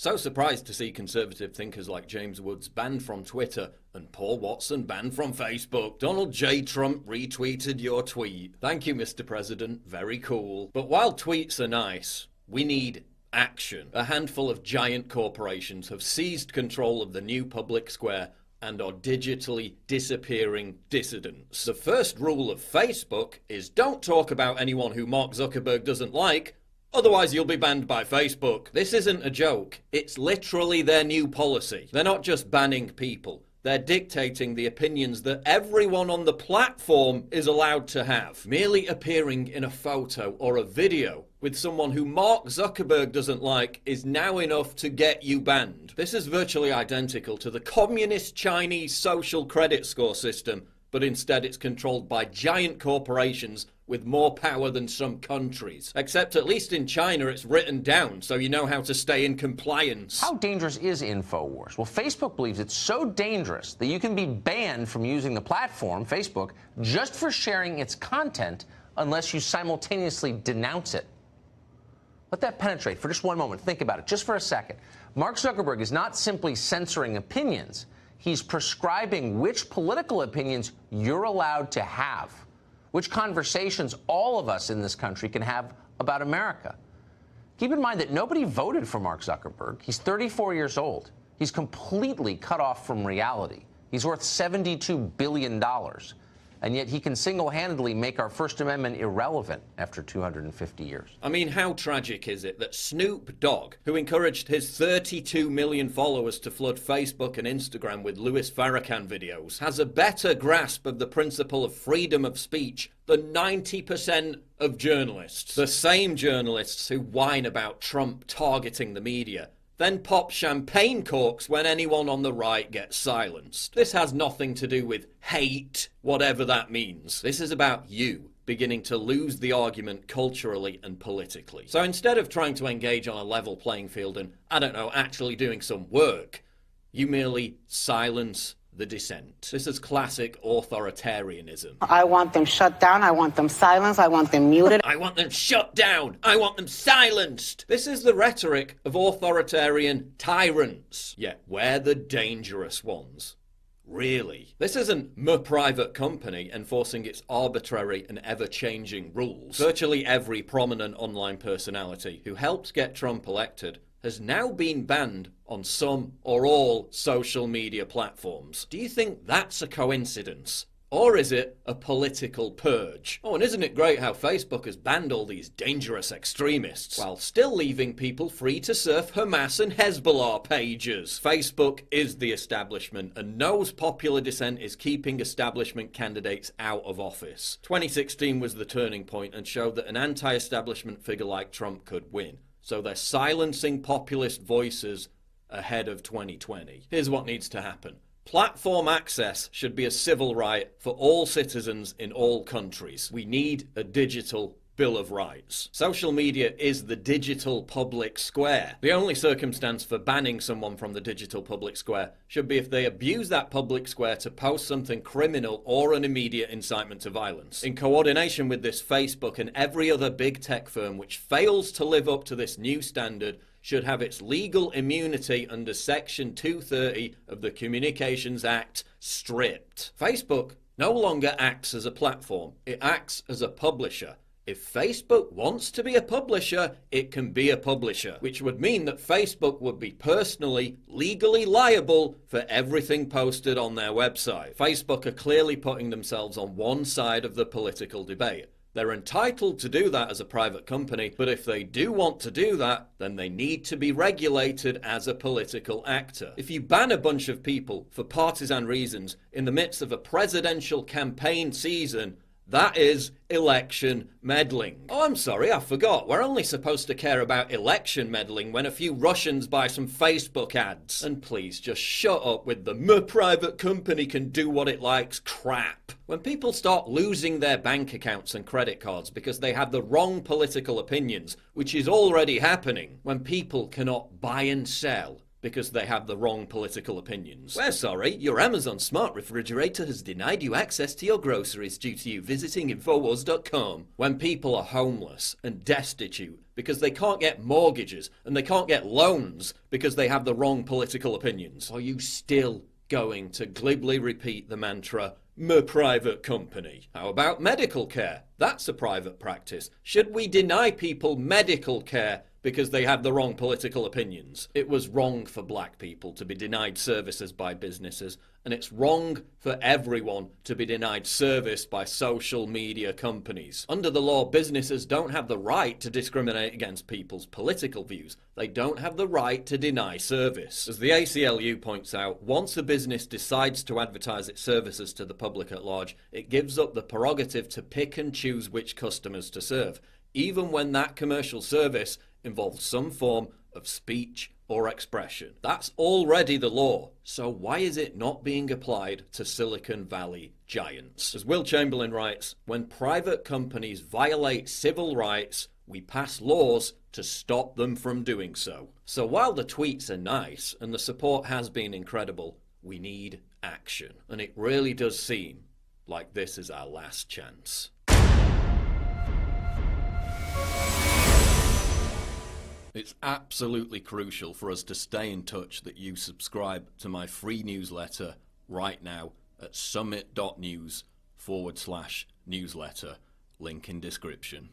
So surprised to see conservative thinkers like James Woods banned from Twitter and Paul Watson banned from Facebook. Donald J. Trump retweeted your tweet. Thank you, Mr. President. Very cool. But while tweets are nice, we need action. A handful of giant corporations have seized control of the new public square and are digitally disappearing dissidents. The first rule of Facebook is don't talk about anyone who Mark Zuckerberg doesn't like, otherwise you'll be banned by Facebook. This isn't a joke. It's literally their new policy. They're not just banning people. They're dictating the opinions that everyone on the platform is allowed to have. Merely appearing in a photo or a video with someone who Mark Zuckerberg doesn't like is now enough to get you banned. This is virtually identical to the communist Chinese social credit score system, but instead it's controlled by giant corporations with more power than some countries. Except at least in China it's written down so you know how to stay in compliance. How dangerous is InfoWars? Well, Facebook believes it's so dangerous that you can be banned from using the platform, Facebook, just for sharing its content unless you simultaneously denounce it. Let that penetrate for just one moment. Think about it, just for a second. Mark Zuckerberg is not simply censoring opinions. He's prescribing which political opinions you're allowed to have, which conversations all of us in this country can have about America. Keep in mind that nobody voted for Mark Zuckerberg. He's 34 years old. He's completely cut off from reality. He's worth $72 billion. And yet he can single-handedly make our First Amendment irrelevant after 250 years. I mean, how tragic is it that Snoop Dogg, who encouraged his 32 million followers to flood Facebook and Instagram with Louis Farrakhan videos, has a better grasp of the principle of freedom of speech than 90% of journalists? The same journalists who whine about Trump targeting the media then pop champagne corks when anyone on the right gets silenced. This has nothing to do with hate, whatever that means. This is about you beginning to lose the argument culturally and politically. So instead of trying to engage on a level playing field and, I don't know, actually doing some work, you merely silence the dissent. This is classic authoritarianism. I want them shut down. I want them silenced. I want them muted. I want them shut down. I want them silenced. This is the rhetoric of authoritarian tyrants. Yet we're the dangerous ones. Really? This isn't a private company enforcing its arbitrary and ever-changing rules. Virtually every prominent online personality who helped get Trump elected has now been banned on some or all social media platforms. Do you think that's a coincidence? Or is it a political purge? Oh, and isn't it great how Facebook has banned all these dangerous extremists while still leaving people free to surf Hamas and Hezbollah pages? Facebook is the establishment and knows popular dissent is keeping establishment candidates out of office. 2016 was the turning point and showed that an anti-establishment figure like Trump could win. So they're silencing populist voices ahead of 2020. Here's what needs to happen. Platform access should be a civil right for all citizens in all countries. We need a digital Bill of Rights. Social media is the digital public square. The only circumstance for banning someone from the digital public square should be if they abuse that public square to post something criminal or an immediate incitement to violence. In coordination with this, Facebook and every other big tech firm which fails to live up to this new standard should have its legal immunity under Section 230 of the Communications Act stripped. Facebook no longer acts as a platform, it acts as a publisher. If Facebook wants to be a publisher, it can be a publisher, which would mean that Facebook would be personally, legally liable for everything posted on their website. Facebook are clearly putting themselves on one side of the political debate. They're entitled to do that as a private company, but if they do want to do that, then they need to be regulated as a political actor. If you ban a bunch of people for partisan reasons in the midst of a presidential campaign season, that is election meddling. Oh, I'm sorry, I forgot. We're only supposed to care about election meddling when a few Russians buy some Facebook ads. And please, just shut up with the private company can do what it likes crap. When people start losing their bank accounts and credit cards because they have the wrong political opinions, which is already happening, when people cannot buy and sell, because they have the wrong political opinions. We're sorry, your Amazon smart refrigerator has denied you access to your groceries due to you visiting Infowars.com. When people are homeless and destitute because they can't get mortgages and they can't get loans because they have the wrong political opinions, are you still going to glibly repeat the mantra, "My private company"? How about medical care? That's a private practice. Should we deny people medical care because they have the wrong political opinions? It was wrong for black people to be denied services by businesses, and it's wrong for everyone to be denied service by social media companies. Under the law, businesses don't have the right to discriminate against people's political views. They don't have the right to deny service. As the ACLU points out, once a business decides to advertise its services to the public at large, it gives up the prerogative to pick and choose which customers to serve, even when that commercial service involves some form of speech or expression. That's already the law, so why is it not being applied to Silicon Valley giants? As Will Chamberlain writes, when private companies violate civil rights, we pass laws to stop them from doing so. So while the tweets are nice and the support has been incredible, we need action. And it really does seem like this is our last chance. It's absolutely crucial for us to stay in touch that you subscribe to my free newsletter right now at summit.news/newsletter. Link in description.